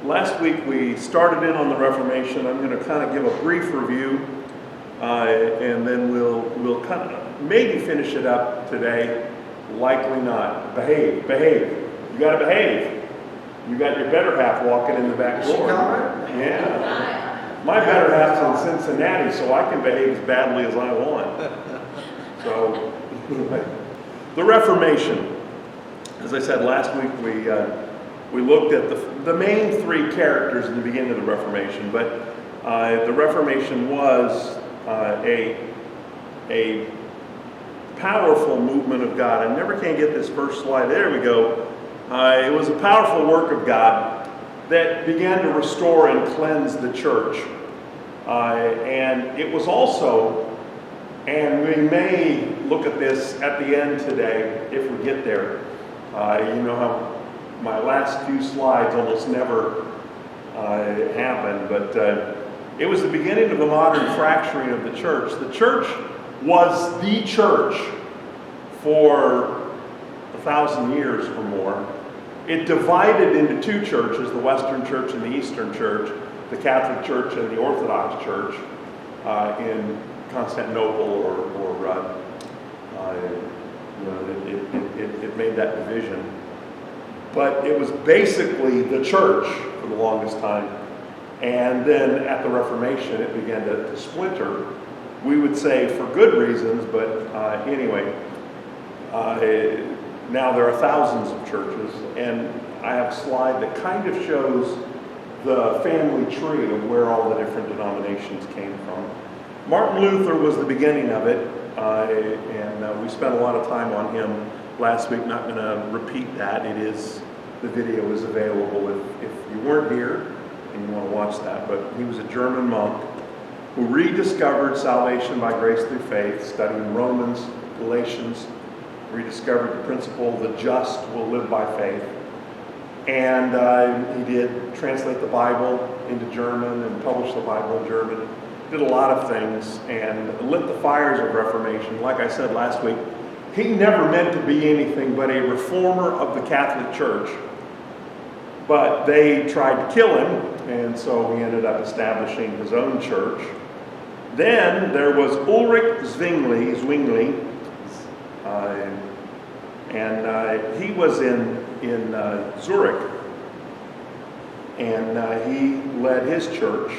Last week we started in on the Reformation. I'm going to kind of give a brief review, and then we'll kind of maybe finish it up today. Likely not. Behave. You got to behave. You got your better half walking in the back door. Yeah. My better half's in Cincinnati, so I can behave as badly as I want. So, the Reformation. As I said last week, we looked at the main three characters in the beginning of the Reformation, but the Reformation was a powerful movement of God. I never can get this first slide. There we go. It was a powerful work of God that began to restore and cleanse the church. And it was also, and we may look at this at the end today if we get there. You know how my last few slides almost never happen, but it was the beginning of a modern fracturing of the church. The church was the church for 1,000 years or more. It divided into two churches, the Western Church and the Eastern Church, the Catholic Church and the Orthodox Church in Constantinople, it made that division. But it was basically the church for the longest time. And then at the Reformation, it began to splinter. We would say for good reasons, but anyway, now there are thousands of churches, and I have a slide that kind of shows the family tree of where all the different denominations came from. Martin Luther was the beginning of it, and we spent a lot of time on him last week. Not going to repeat that. The video is available if you weren't here and you want to watch that. But he was a German monk who rediscovered salvation by grace through faith, studying Romans, Galatians, rediscovered the principle, the just will live by faith. And he did translate the Bible into German and publish the Bible in German. Did a lot of things and lit the fires of Reformation. Like I said last week, he never meant to be anything but a reformer of the Catholic Church. But they tried to kill him, and so he ended up establishing his own church. Then there was Ulrich Zwingli, and he was in Zurich, and he led his church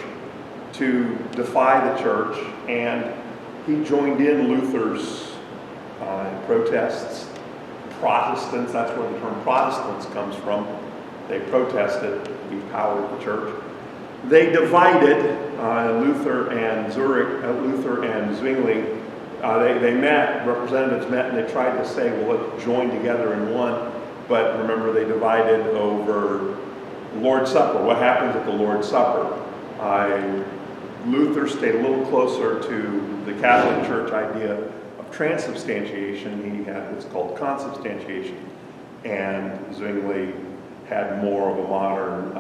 to defy the church, and he joined in Luther's protests. Protestants, that's where the term Protestants comes from. They protested the power of the church. They divided Luther and Zwingli. They met, representatives met, and they tried to say, well, let's join together in one. But remember, they divided over the Lord's Supper. What happens at the Lord's Supper? Luther stayed a little closer to the Catholic Church idea of transubstantiation. He had what's called consubstantiation. And Zwingli had more of a modern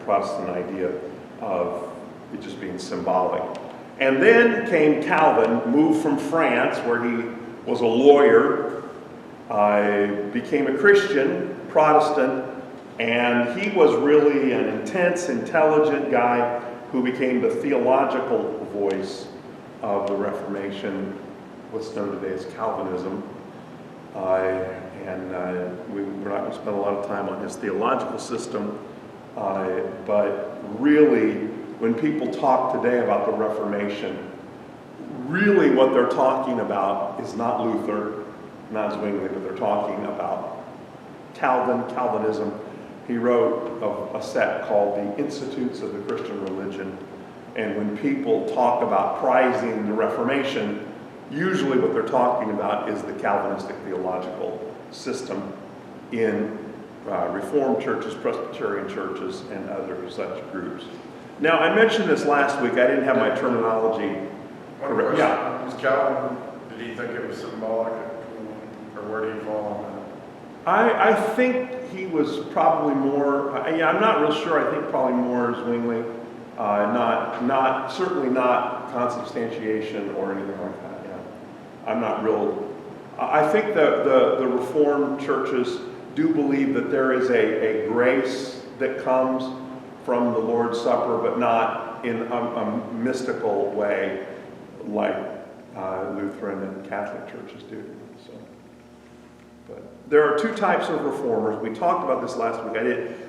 Protestant idea of it just being symbolic. And then came Calvin, moved from France, where he was a lawyer, became a Christian, Protestant, and he was really an intense, intelligent guy who became the theological voice of the Reformation, what's known today as Calvinism. We're not going to spend a lot of time on his theological system, but really, when people talk today about the Reformation, really what they're talking about is not Luther, not Zwingli, but they're talking about Calvinism. He wrote a set called The Institutes of the Christian Religion, and when people talk about prizing the Reformation, usually what they're talking about is the Calvinistic theological system in Reformed churches, Presbyterian churches, and other such groups. Now, I mentioned this last week. I didn't have my terminology correct. Yeah. Was Calvin, did he think it was symbolic, or where did he fall on that? I think he was probably more, I'm not real sure. I think probably more Zwingli. Certainly not consubstantiation or anything like that. Yeah. I'm not real. I think that the Reformed churches do believe that there is a grace that comes from the Lord's Supper, but not in a mystical way like Lutheran and Catholic churches do. So, but there are two types of reformers. We talked about this last week.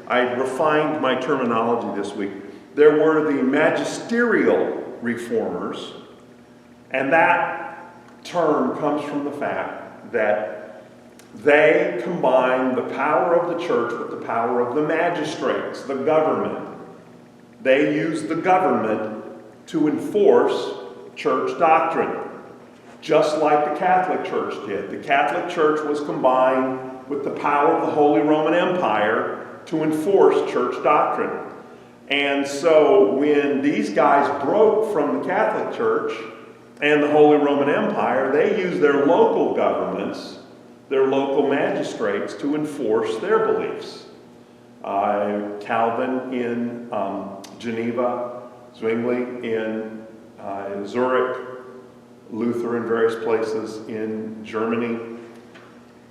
I refined my terminology this week. There were the Magisterial Reformers, and that term comes from the fact that they combined the power of the church with the power of the magistrates, the government. They used the government to enforce church doctrine, just like the Catholic Church did. The Catholic Church was combined with the power of the Holy Roman Empire to enforce church doctrine. And so when these guys broke from the Catholic Church and the Holy Roman Empire, they used their local governments, their local magistrates, to enforce their beliefs. Calvin in Geneva, Zwingli in Zurich, Luther in various places in Germany.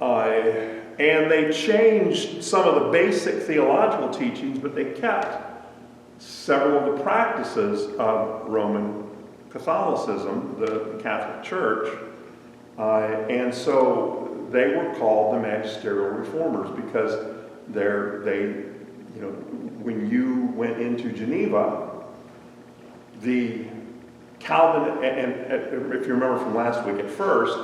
And they changed some of the basic theological teachings, but they kept several of the practices of Roman Catholicism, the Catholic Church. And so they were called the Magisterial Reformers because when you went into Geneva, the Calvin, and if you remember from last week, at first,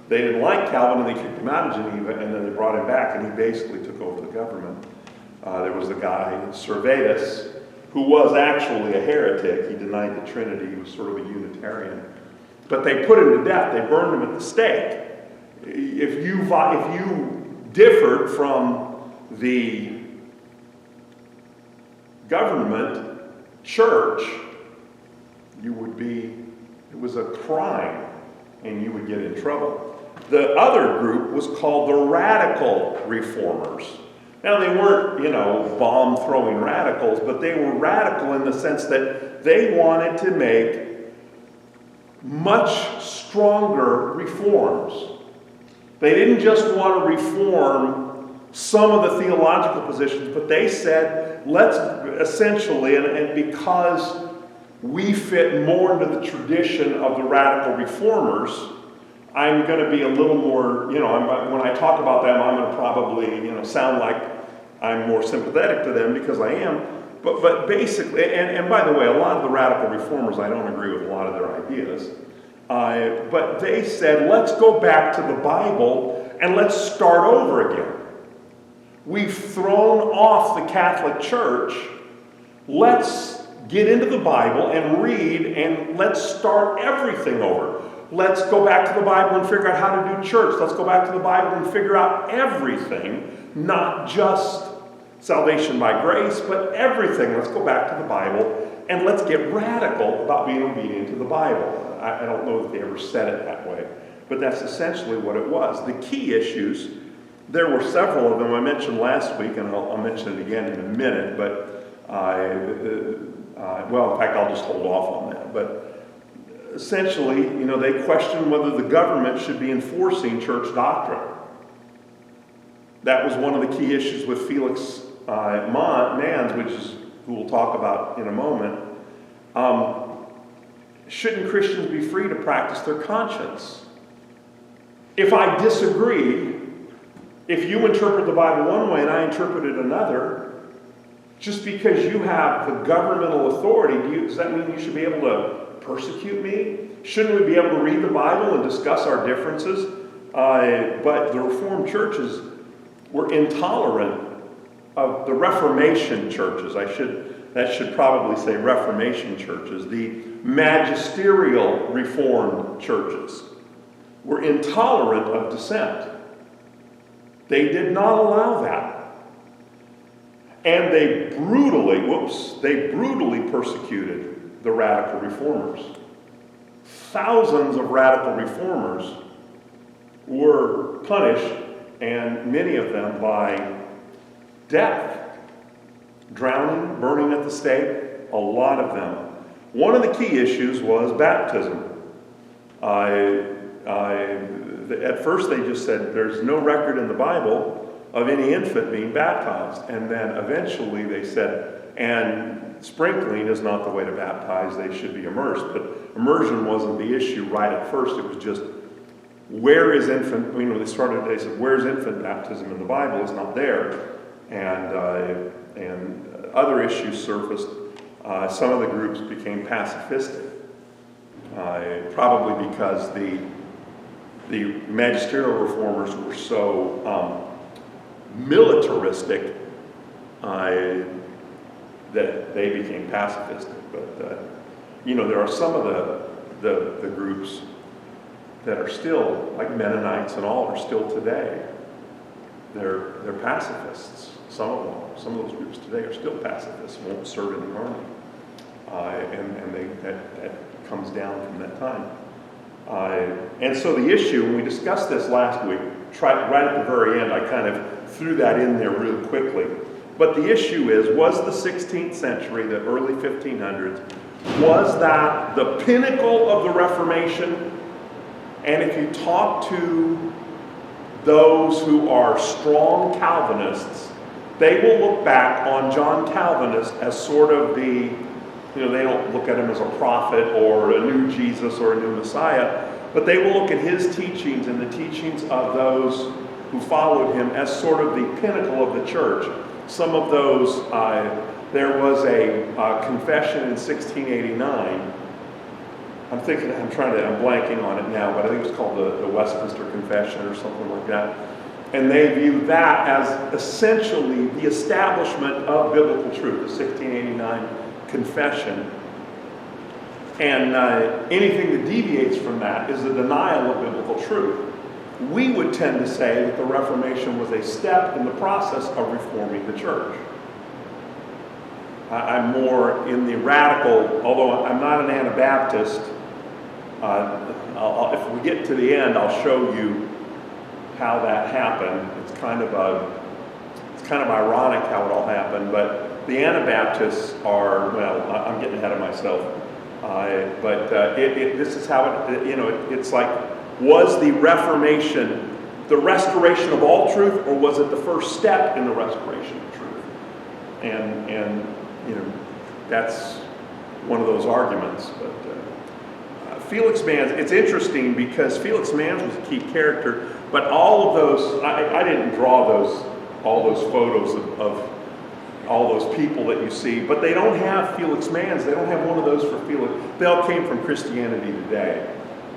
they didn't like Calvin and they kicked him out of Geneva, and then they brought him back and he basically took over the government. There was a guy, Servetus, who was actually a heretic. He denied the Trinity. He was sort of a Unitarian. But they put him to death. They burned him at the stake. If you differed from the government church, it was a crime, and you would get in trouble. The other group was called the Radical Reformers. Now, they weren't, bomb-throwing radicals, but they were radical in the sense that they wanted to make much stronger reforms. They didn't just want to reform some of the theological positions, but they said, let's essentially, and because we fit more into the tradition of the radical reformers, I'm going to be a little more, when I talk about them, I'm going to probably, sound like I'm more sympathetic to them because I am. But basically, and by the way, a lot of the radical reformers, I don't agree with a lot of their ideas. But they said, let's go back to the Bible and let's start over again. We've thrown off the Catholic Church. Let's get into the Bible and read, and let's start everything over. Let's go back to the Bible and figure out how to do church. Let's go back to the Bible and figure out everything, not just salvation by grace, but everything. Let's go back to the Bible and let's get radical about being obedient to the Bible. I don't know if they ever said it that way, but that's essentially what it was. The key issues, there were several of them I mentioned last week, and I'll mention it again in a minute, but in fact, I'll just hold off on that. But essentially, they questioned whether the government should be enforcing church doctrine. That was one of the key issues with Felix Manz, who we'll talk about in a moment. Shouldn't Christians be free to practice their conscience? If I disagree, if you interpret the Bible one way and I interpret it another, just because you have the governmental authority, does that mean you should be able to persecute me? Shouldn't we be able to read the Bible and discuss our differences? But the Reformed churches were intolerant of the Reformation churches. That should probably say Reformation churches. The Magisterial Reformed churches were intolerant of dissent. They did not allow that. And they brutally persecuted the radical reformers. Thousands of radical reformers were punished, and many of them by death, drowning, burning at the stake, a lot of them. One of the key issues was baptism. At first they just said there's no record in the Bible of any infant being baptized. And then eventually they said, And sprinkling is not the way to baptize. They should be immersed. But immersion wasn't the issue right at first. It was just, where is infant, they said, where's infant baptism in the Bible? It's not there. And other issues surfaced. Some of the groups became pacifistic, probably because the Magisterial Reformers were so militaristic that they became pacifistic. But there are some of the groups that are still, like Mennonites and all, are still today. They're pacifists. Some of those groups today are still pacifists, won't serve in the army, and that comes down from that time. And so the issue, when we discussed this last week, right at the very end, I kind of threw that in there real quickly. But the issue is, was the 16th century, the early 1500s, was that the pinnacle of the Reformation? And if you talk to those who are strong Calvinists, they will look back on John Calvin as sort of they don't look at him as a prophet or a new Jesus or a new Messiah, but they will look at his teachings and the teachings of those who followed him as sort of the pinnacle of the church. Some of those, there was a confession in 1689. I'm blanking on it now, but I think it's called the Westminster Confession or something like that. And they view that as essentially the establishment of biblical truth, the 1689 confession. And anything that deviates from that is a denial of biblical truth. We would tend to say that the Reformation was a step in the process of reforming the church. I'm more in the radical, although I'm not an Anabaptist. If we get to the end, I'll show you how that happened. It's kind of ironic how it all happened, but the Anabaptists are, well, I'm getting ahead of myself. This is how it's like, was the Reformation the restoration of all truth, or was it the first step in the restoration of truth? And that's one of those arguments. But Felix Manz, it's interesting because Felix Manz was a key character, but all of those, I didn't draw all those photos of all those people that you see, but they don't have Felix Manz. They don't have one of those for Felix. They all came from Christianity Today,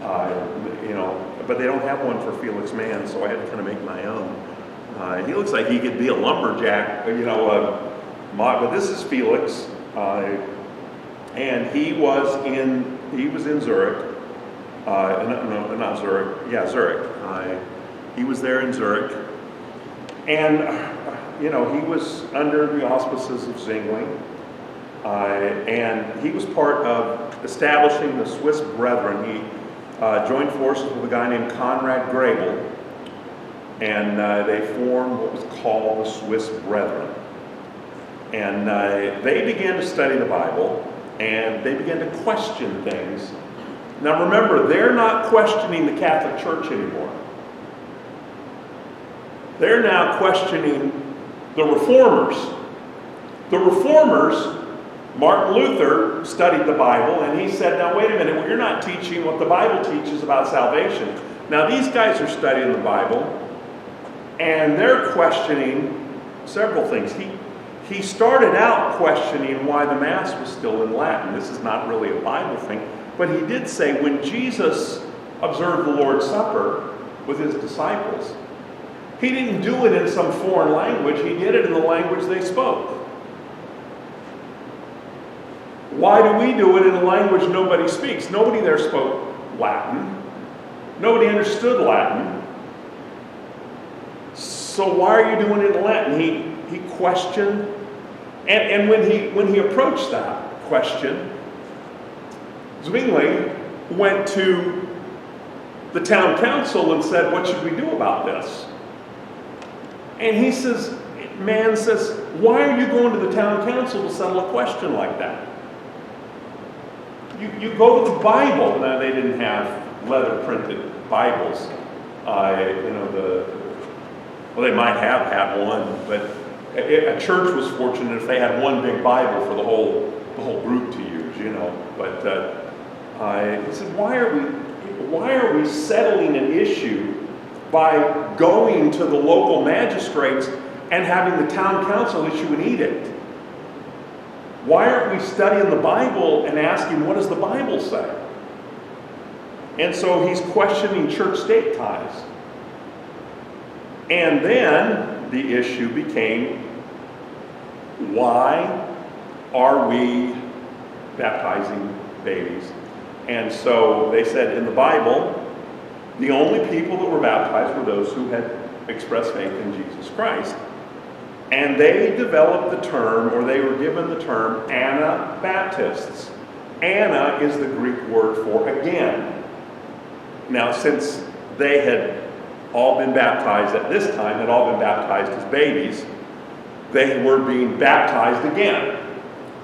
but they don't have one for Felix Manz, so I had to kind of make my own. He looks like he could be a lumberjack, but this is Felix, and he was in Zurich. Not Zurich. Yeah, Zurich. He was there in Zurich, and he was under the auspices of Zwingli, and he was part of establishing the Swiss Brethren. He joined forces with a guy named Conrad Grebel, and they formed what was called the Swiss Brethren. And they began to study the Bible, and they began to question things. Now remember, they're not questioning the Catholic Church anymore. They're now questioning the Reformers. The Reformers, Martin Luther studied the Bible, and he said, now wait a minute, well, you're not teaching what the Bible teaches about salvation. Now these guys are studying the Bible, and they're questioning several things. He started out questioning why the Mass was still in Latin. This is not really a Bible thing, but he did say when Jesus observed the Lord's Supper with his disciples, he didn't do it in some foreign language. He did it in the language they spoke. Why do we do it in a language nobody speaks? Nobody there spoke Latin. Nobody understood Latin. So why are you doing it in Latin? He questioned. And when he approached that question, Zwingli went to the town council and said, what should we do about this? And man says, why are you going to the town council to settle a question like that? You go to the Bible. Now, they didn't have leather-printed Bibles. They might have had one, but A church was fortunate if they had one big Bible for the whole group to use, you know. But he said, why are we settling an issue by going to the local magistrates and having the town council issue an edict? Why aren't we studying the Bible and asking, what does the Bible say? And so he's questioning church-state ties. And then the issue became, why are we baptizing babies? And so they said in the Bible, the only people that were baptized were those who had expressed faith in Jesus Christ. And they developed the term, or they were given the term, Anabaptists. Anna is the Greek word for again. Now, since they had all been baptized at this time, had all been baptized as babies, they were being baptized again.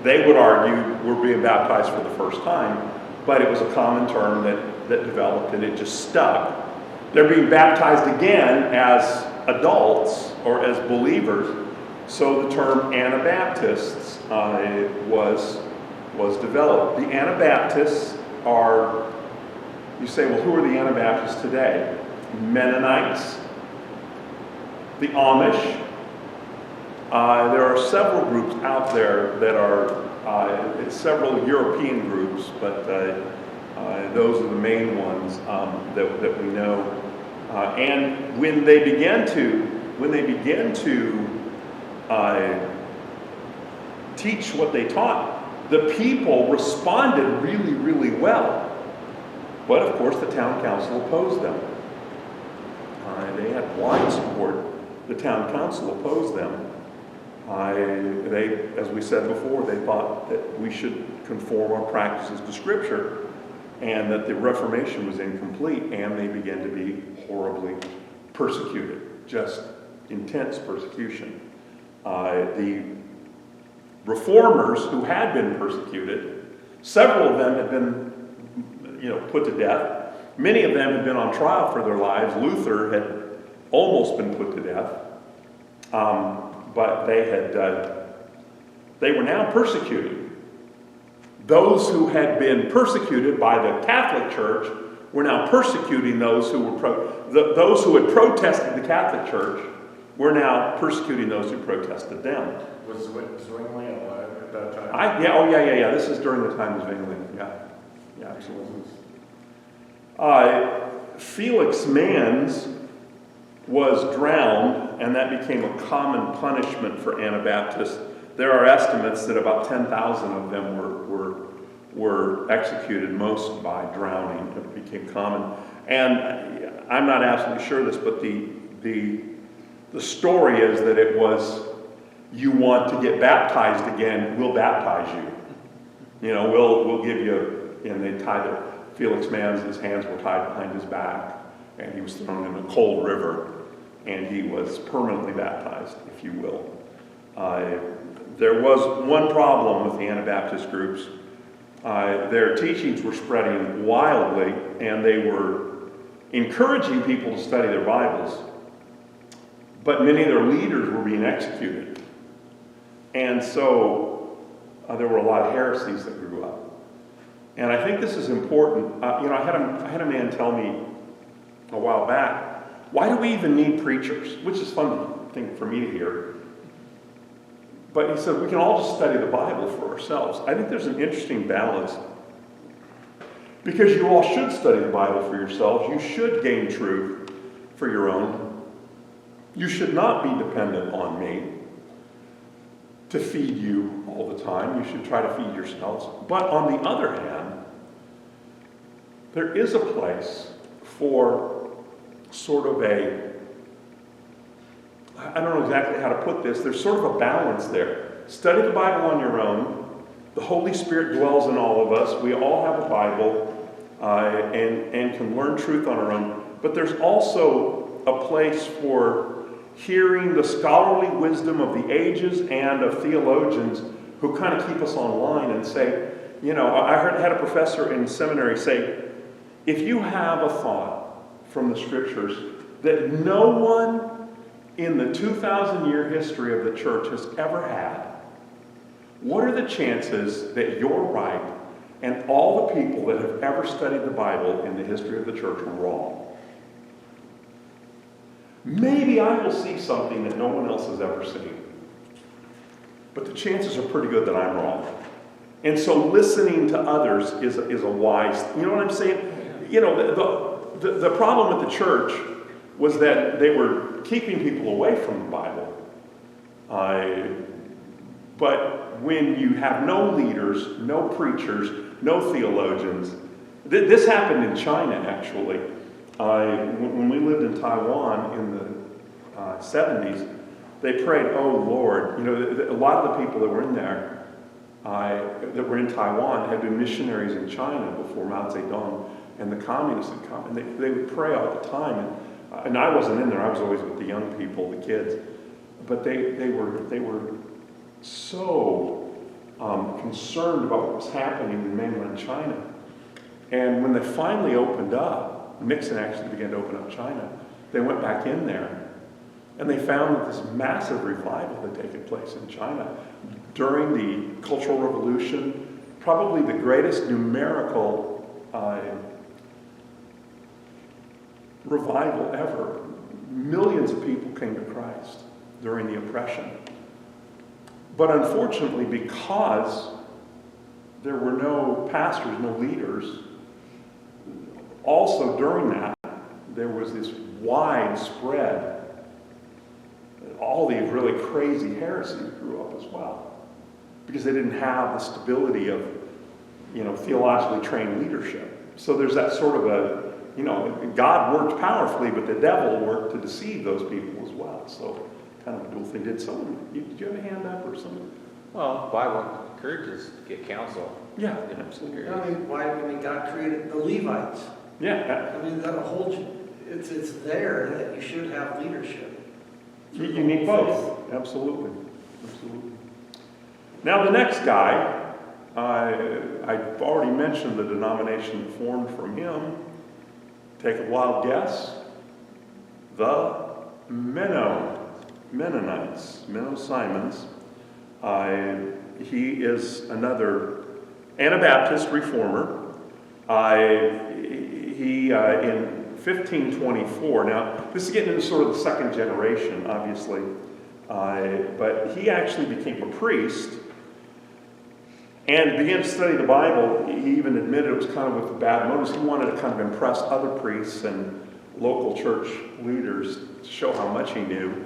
They would argue we're being baptized for the first time, but it was a common term that developed and it just stuck. They're being baptized again as adults or as believers, so the term Anabaptists was developed. The Anabaptists are, you say, well, who are the Anabaptists today? Mennonites, the Amish. There are several groups out there that are, it's several European groups, but those are the main ones that we know. And when they began to teach what they taught, the people responded really, really well. But of course, the town council opposed them. They had wide support. The town council opposed them. As we said before, they thought that we should conform our practices to Scripture, and that the Reformation was incomplete, and they began to be horribly persecuted, just intense persecution. The Reformers who had been persecuted, several of them had been, put to death. Many of them had been on trial for their lives. Luther had almost been put to death, but they were now persecuted. Those who had been persecuted by the Catholic Church were now persecuting those who those who had protested the Catholic Church were now persecuting those who protested them. Was Zwingli alive at that time? Yeah. This is during the time of Zwingli. Yeah, absolutely. Felix Manz was drowned, and that became a common punishment for Anabaptists. There are estimates that about 10,000 of them were executed, most by drowning. It became common. And I'm not absolutely sure of this, but the story is that it was, you want to get baptized again, we'll baptize you. We'll give you, and they tied Felix Manz, his hands were tied behind his back, and he was thrown in a cold river, and he was permanently baptized, if you will. There was one problem with the Anabaptist groups. Their teachings were spreading wildly, and they were encouraging people to study their Bibles, but many of their leaders were being executed. And so there were a lot of heresies that grew up. And I think this is important. I had a man tell me a while back, why do we even need preachers? Which is fun thing for me to hear. But he said, we can all just study the Bible for ourselves. I think there's an interesting balance. Because you all should study the Bible for yourselves. You should gain truth for your own. You should not be dependent on me to feed you all the time. You should try to feed yourselves. But on the other hand, there is a place for sort of I don't know exactly how to put this, there's sort of a balance there. Study the Bible on your own. The Holy Spirit dwells in all of us. We all have a Bible and can learn truth on our own. But there's also a place for hearing the scholarly wisdom of the ages and of theologians who kind of keep us on line and say, I had a professor in seminary say, if you have a thought from the Scriptures that no one in the 2,000-year history of the church has ever had, what are the chances that you're right and all the people that have ever studied the Bible in the history of the church are wrong? Maybe I will see something that no one else has ever seen. But the chances are pretty good that I'm wrong. And so listening to others is a wise, you know what I'm saying? You know, the problem with the church was that they were keeping people away from the Bible. But when you have no leaders, no preachers, no theologians, this happened in China actually. When we lived in Taiwan in the 70s, they prayed, "Oh Lord," you know, a lot of the people that were in there, that were in Taiwan, had been missionaries in China before Mao Zedong and the communists had come, and they would pray all the time. And I wasn't in there; I was always with the young people, the kids. But they were so concerned about what was happening in mainland China. And when they finally opened up, Nixon actually began to open up China. They went back in there. And they found that this massive revival had taken place in China during the Cultural Revolution, probably the greatest numerical revival ever. Millions of people came to Christ during the oppression. But unfortunately, because there were no pastors, no leaders, also during that, there was this widespread, all these really crazy heresies grew up as well, because they didn't have the stability of, you know, theologically trained leadership. So there's that sort of a, you know, God worked powerfully, but the devil worked to deceive those people as well. So kind of a dual thing. Did you have a hand up or something? Well, the Bible encourages to get counsel. Yeah, absolutely. I mean, God created the Levites. Yeah. I mean, that whole, it's there that you should have leadership. You need both. Absolutely. Absolutely. Now the next guy, I've already mentioned the denomination that formed from him. Take a wild guess. The Mennonites, Simons. He is another Anabaptist reformer. He in 1524. Now, this is getting into sort of the second generation, obviously. But he actually became a priest and began to study the Bible. He even admitted it was kind of with bad motives. He wanted to kind of impress other priests and local church leaders to show how much he knew.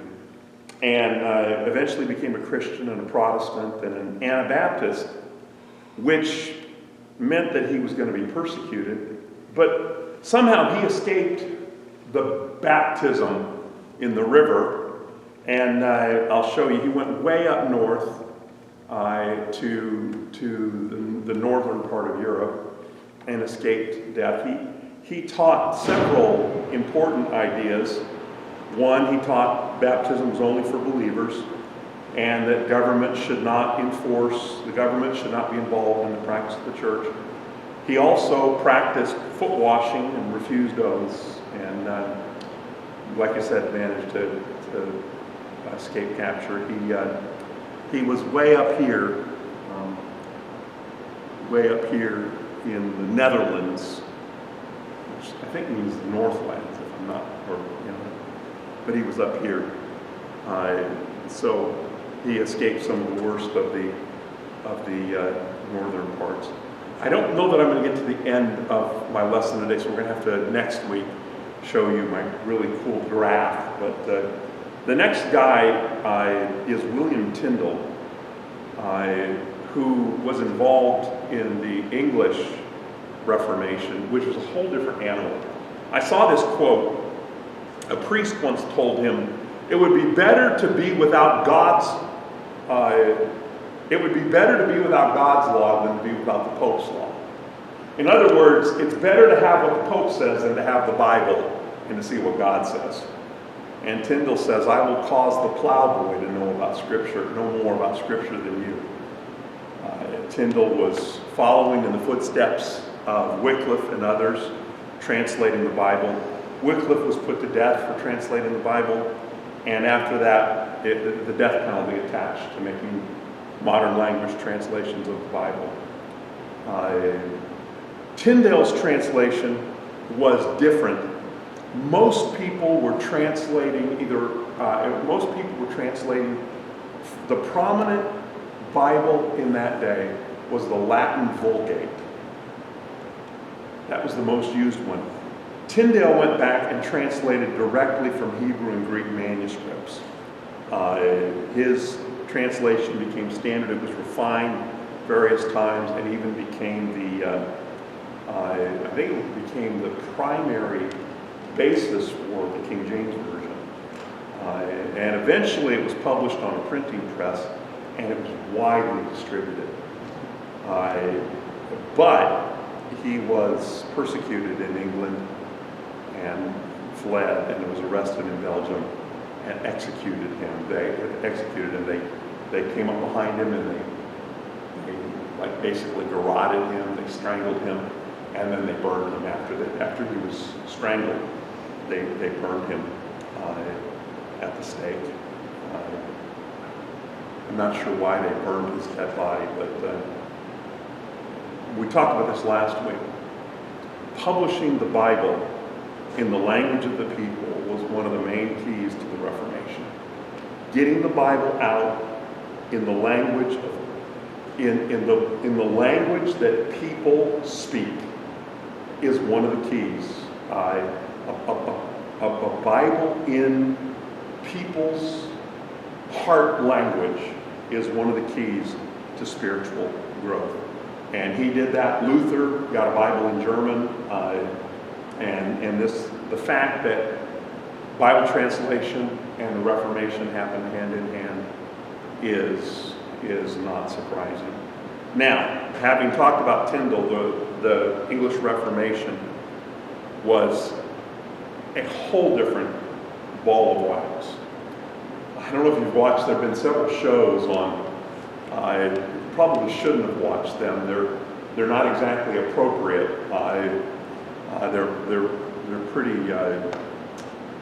And eventually became a Christian and a Protestant and an Anabaptist, which meant that he was going to be persecuted. But somehow he escaped the baptism in the river, and I'll show you. He went way up north to the northern part of Europe and escaped death. He taught several important ideas. One, he taught baptism was only for believers, and that government should not the government should not be involved in the practice of the church. He also practiced foot washing and refused oaths, and like I said, managed to escape capture. He was way up here in the Netherlands, which I think means the Northlands, if I'm not, or you know, but he was up here. So he escaped some of the worst of the northern parts. I don't know that I'm going to get to the end of my lesson today, so we're going to have to next week show you my really cool graph. But the next guy is William Tyndale, who was involved in the English Reformation, which was a whole different animal. I saw this quote. A priest once told him, "It would be better to be without God's law than to be without the Pope's law." In other words, it's better to have what the Pope says than to have the Bible and to see what God says. And Tyndale says, "I will cause the plowboy to know more about Scripture than you." Tyndale was following in the footsteps of Wycliffe and others, translating the Bible. Wycliffe was put to death for translating the Bible. And after that, the death penalty attached to making modern language translations of the Bible. Tyndale's translation was different. Most people were translating the prominent Bible in that day was the Latin Vulgate. That was the most used one. Tyndale went back and translated directly from Hebrew and Greek manuscripts. His translation became standard. It was refined various times and even became I think it became the primary basis for the King James Version. And eventually it was published on a printing press and it was widely distributed. But he was persecuted in England and fled and was arrested in Belgium and executed him. They came up behind him and they basically garroted him, they strangled him, and then they burned him after he was strangled. They burned him at the stake. I'm not sure why they burned his dead body, but we talked about this last week. Publishing the Bible in the language of the people was one of the main keys to the Reformation. Getting the Bible out in the language in the language that people speak is one of the keys. A Bible in people's heart language is one of the keys to spiritual growth. And he did that. Luther got a Bible in German, and the fact that Bible translation and the Reformation happened hand in hand is not surprising. Now, having talked about Tyndale, the English Reformation was a whole different ball of wax. I don't know if you've watched, there have been several shows on, I probably shouldn't have watched them. They're not exactly appropriate. They're pretty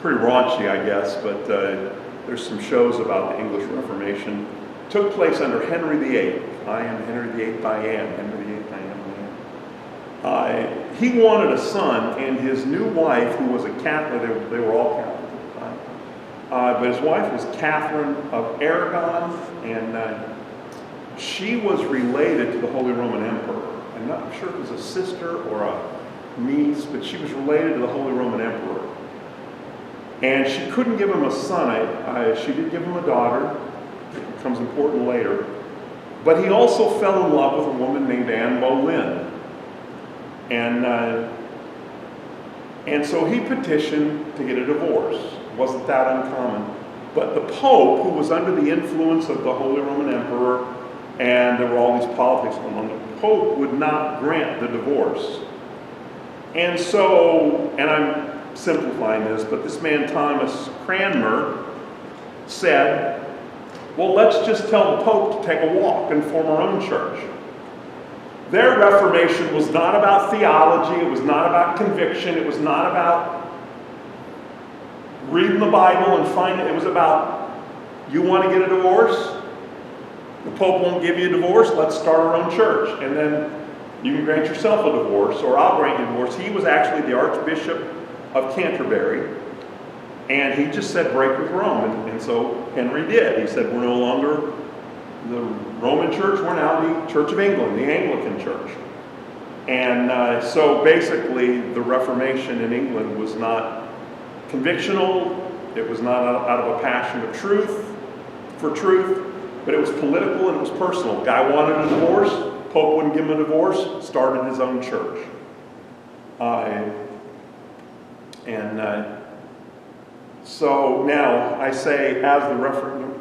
raunchy, I guess, but there's some shows about the English Reformation. Took place under Henry VIII. I am Henry VIII, I am. Henry VIII, I am. He wanted a son, and his new wife, who was a Catholic, they were all Catholic at the time, but his wife was Catherine of Aragon, and she was related to the Holy Roman Emperor. I'm not sure if it was a sister or a niece, but she was related to the Holy Roman Emperor. And she couldn't give him a son. She did give him a daughter. It becomes important later. But he also fell in love with a woman named Anne Boleyn. And so he petitioned to get a divorce. It wasn't that uncommon. But the Pope, who was under the influence of the Holy Roman Emperor, and there were all these politics going on, the Pope would not grant the divorce. And so, and I'm simplifying this, but this man Thomas Cranmer said, well, let's just tell the Pope to take a walk and form our own church. Their Reformation was not about theology, it was not about conviction, it was not about reading the Bible and finding it was about, you want to get a divorce? The Pope won't give you a divorce, let's start our own church. And then you can grant yourself a divorce, or I'll grant you a divorce. He was actually the Archbishop of Canterbury, and he just said break with Rome, and so Henry did. He said we're no longer the Roman Church, we're now the Church of England, the Anglican Church. And so basically the Reformation in England was not convictional, it was not out of a passion of truth, but it was political and it was personal. The guy wanted a divorce, Pope wouldn't give him a divorce, started his own church. So now I say, as the Reformation,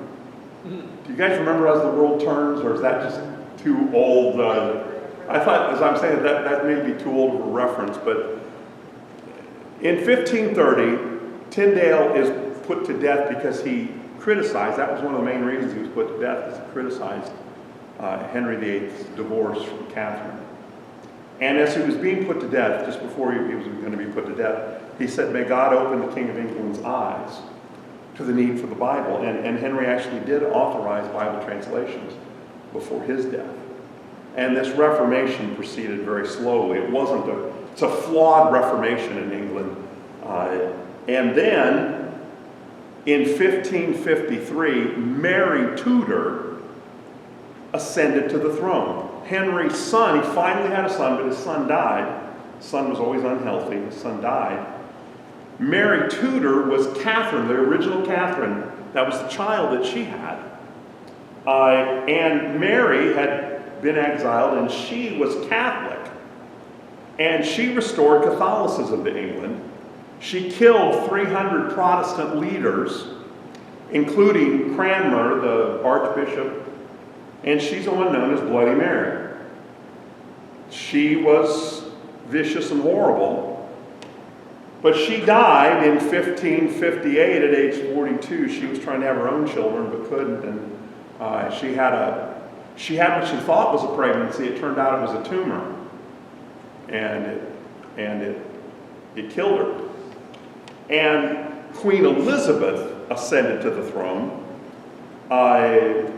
do you guys remember As the World Turns, or is that just too old? I thought, as I'm saying, that may be too old of a reference, but in 1530, Tyndale is put to death because he criticized, that was one of the main reasons he was put to death, because he criticized Henry VIII's divorce from Catherine. And as he was being put to death, just before he was going to be put to death, he said, may God open the King of England's eyes. to the need for the Bible. And Henry actually did authorize Bible translations before his death. And this Reformation proceeded very slowly. It's a flawed Reformation in England. And then in 1553, Mary Tudor ascended to the throne. Henry's son, he finally had a son, but his son died. His son was always unhealthy. His son died. Mary Tudor was Catherine, the original Catherine. That was the child that she had. And Mary had been exiled, and she was Catholic. And she restored Catholicism to England. She killed 300 Protestant leaders, including Cranmer, the Archbishop, and she's the one known as Bloody Mary. She was vicious and horrible, but she died in 1558 at age 42. She was trying to have her own children, but couldn't, and she had what she thought was a pregnancy. It turned out it was a tumor, and it killed her. And Queen Elizabeth ascended to the throne, and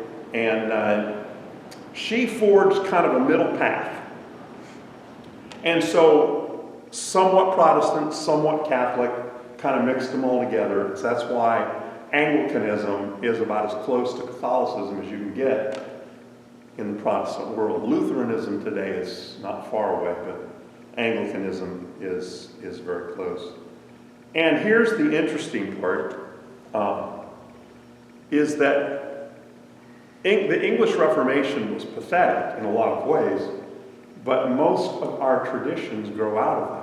she forged kind of a middle path. And so, somewhat Protestant, somewhat Catholic, kind of mixed them all together. So that's why Anglicanism is about as close to Catholicism as you can get in the Protestant world. Lutheranism today is not far away, but Anglicanism is very close. And here's the interesting part, is that the English Reformation was pathetic in a lot of ways, but most of our traditions grow out of that.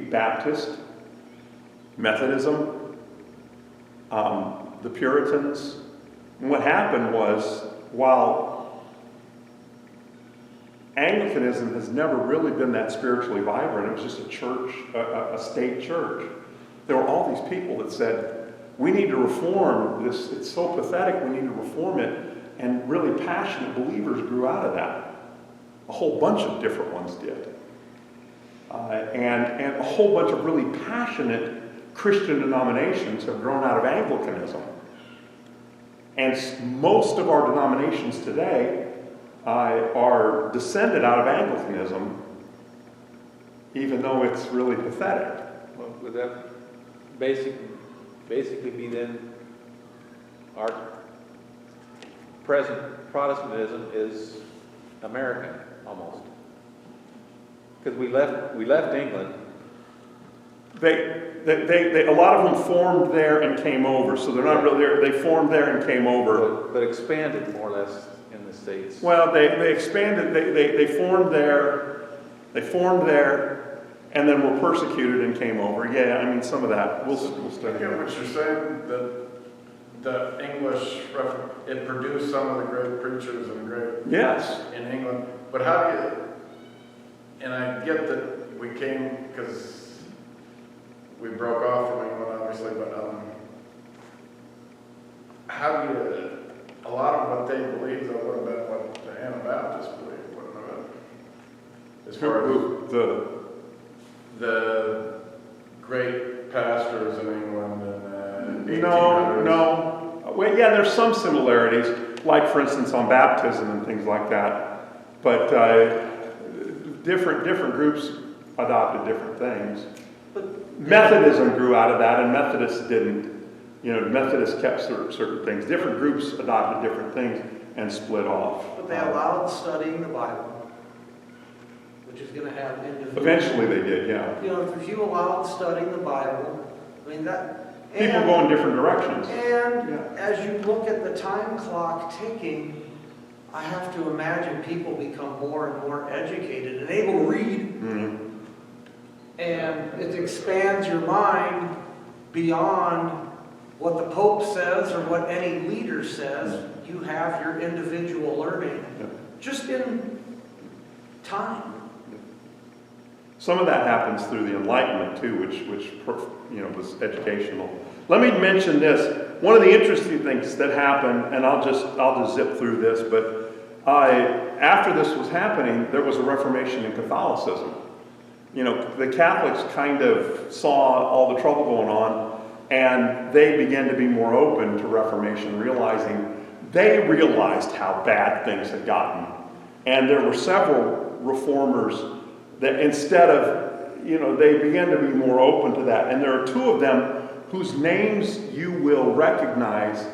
Baptist, Methodism, the Puritans. And what happened was, while Anglicanism has never really been that spiritually vibrant, it was just a church, a state church. There were all these people that said, we need to reform this, it's so pathetic, we need to reform it, and really passionate believers grew out of that. A whole bunch of different ones did. And a whole bunch of really passionate Christian denominations have grown out of Anglicanism. And most of our denominations today are descended out of Anglicanism, even though it's really pathetic. Well, would that basically be then our present Protestantism is American, almost? Because we left England. A lot of them formed there and came over, so they're not really there. They formed there and came over. But expanded more or less in the States. Well, they expanded, they formed there, and then were persecuted and came over. Yeah, I mean, some of that. We'll study. I get what you're saying, that the English, it produced some of the great preachers and great in England. But how do you, and I get that we came because we broke off from England, obviously, but how do you, a lot of what they believed though would have been what the Anabaptists believed, wouldn't have been? As far as the great pastors in England and 1800s. No. Well, yeah, there's some similarities, like for instance on baptism and things like that. But different groups adopted different things. Methodism grew out of that, and Methodists didn't. Methodists kept certain things. Different groups adopted different things and split off. But they allowed studying the Bible, which is going to have individual. Eventually they did, yeah. If you allowed studying the Bible, I mean that. People go in different directions. And as you look at the time clock ticking, I have to imagine people become more and more educated and able to read. Mm-hmm. And it expands your mind beyond what the Pope says or what any leader says. You have your individual learning just in time. Some of that happens through the Enlightenment too, which was educational. Let me mention this. One of the interesting things that happened, and I'll just zip through this, but after this was happening, there was a Reformation in Catholicism. The Catholics kind of saw all the trouble going on, And they began to be more open to Reformation, they realized how bad things had gotten. And there were several reformers that instead of, they began to be more open to that. And there are two of them whose names you will recognize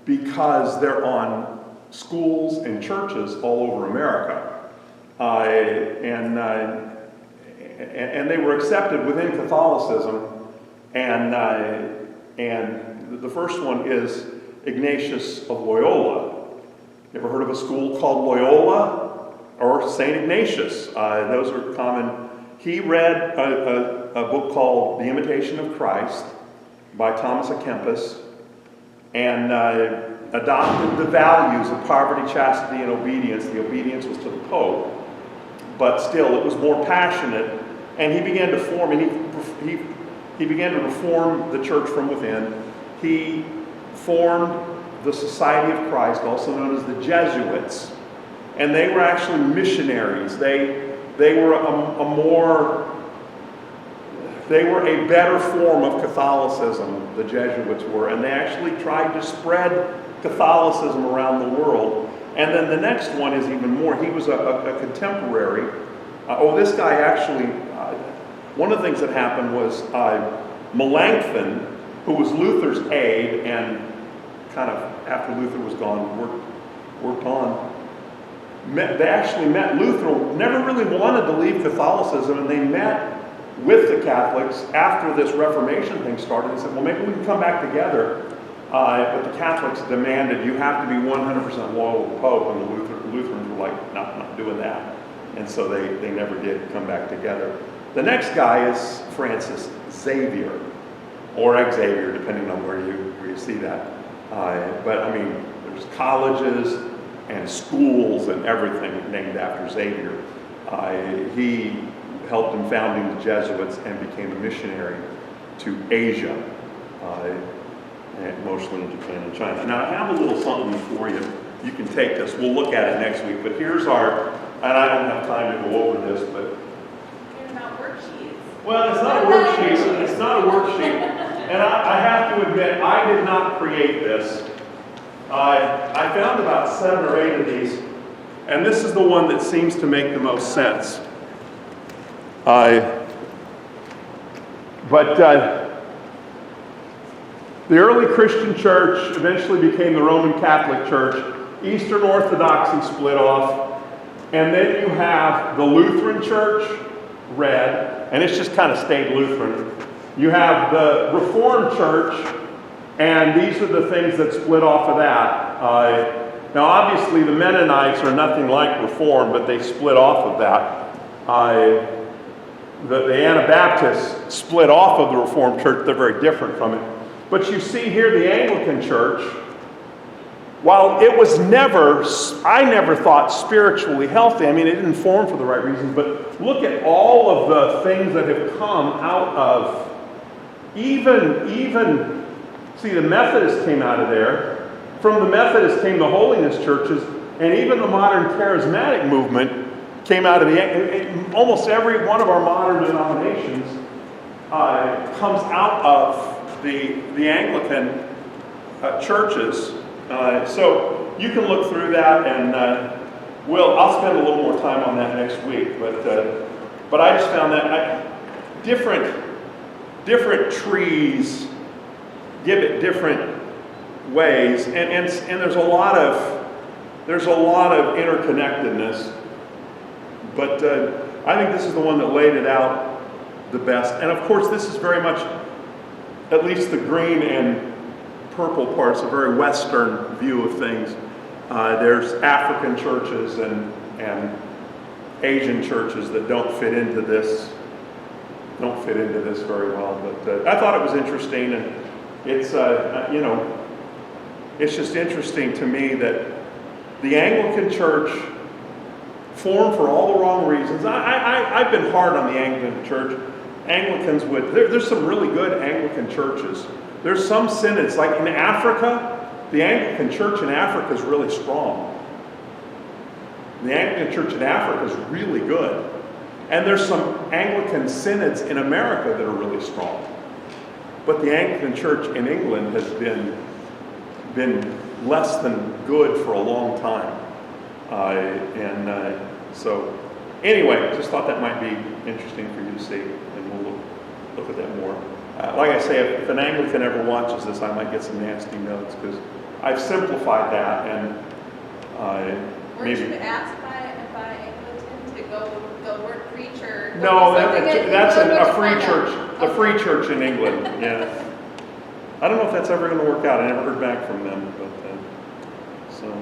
because they're on schools and churches all over America. And they were accepted within Catholicism. And the first one is Ignatius of Loyola. You ever heard of a school called Loyola or St. Ignatius? Those are common. He read a book called The Imitation of Christ by Thomas à Kempis and adopted the values of poverty, chastity, and obedience. The obedience was to the Pope, but still it was more passionate. And he began to form, and he began to reform the church from within. He formed the Society of Christ, also known as the Jesuits, and they were actually missionaries. They were a better form of Catholicism, the Jesuits were, and they actually tried to spread Catholicism around the world. And then the next one is even more. He was a contemporary. This guy actually, one of the things that happened was Melanchthon, who was Luther's aide, and kind of after Luther was gone, worked on. They actually met Luther, never really wanted to leave Catholicism, and they met with the Catholics after this Reformation thing started and said, well, maybe we can come back together. But the Catholics demanded you have to be 100% loyal to the Pope, and the Lutherans were like, not doing that. And so they never did come back together. The next guy is Francis Xavier, or Xavier, depending on where you see that. But I mean, there's colleges and schools and everything named after Xavier. He helped in founding the Jesuits and became a missionary to Asia, and mostly in Japan and China. Now, I have a little something for you. You can take this. We'll look at it next week. But here's our, and I don't have time to go over this, but They're not worksheets. well, it's not a worksheet. It's not a worksheet. And I have to admit, I did not create this. I found about 7 or 8 of these, and this is the one that seems to make the most sense. The early Christian church eventually became the Roman Catholic Church. Eastern Orthodoxy split off. And then you have the Lutheran Church, red, and it's just kind of stayed Lutheran. You have the Reformed Church, and these are the things that split off of that. Now, obviously, the Mennonites are nothing like Reformed, but they split off of that. The Anabaptists split off of the Reformed Church. They're very different from it. But you see here the Anglican Church, while it was I never thought spiritually healthy. I mean, it didn't form for the right reasons, but look at all of the things that have come out of even see, the Methodists came out of there. From the Methodists came the holiness churches, and even the modern charismatic movement came out of almost every one of our modern denominations comes out of the Anglican churches. So you can look through that, and I'll spend a little more time on that next week. But I just found that different trees give it different ways, and there's a lot of interconnectedness. But I think this is the one that laid it out the best. And of course, this is very much, at least the green and purple parts, a very Western view of things. There's African churches and Asian churches that don't fit into this very well. But I thought it was interesting, and it's it's just interesting to me that the Anglican Church formed for all the wrong reasons. I've been hard on the Anglican Church. Anglicans there's some really good Anglican churches. There's some synods, like in Africa, the Anglican Church in Africa is really strong. The Anglican Church in Africa is really good. And there's some Anglican synods in America that are really strong. But the Anglican Church in England has been less than good for a long time. So anyway, just thought that might be interesting for you to see, and we'll look at that more. Like I say, if an Anglican ever watches this, I might get some nasty notes, because I've simplified that, and Weren't you asked by Anglican to go work preacher? No, that's a free church, the free church in England, yeah. I don't know if that's ever going to work out. I never heard back from them, but so.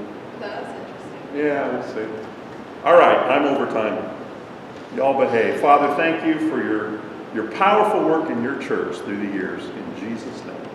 That's interesting. Yeah, we'll see. All right, I'm over time. Y'all behave. Father, thank you for your powerful work in your church through the years. In Jesus' name.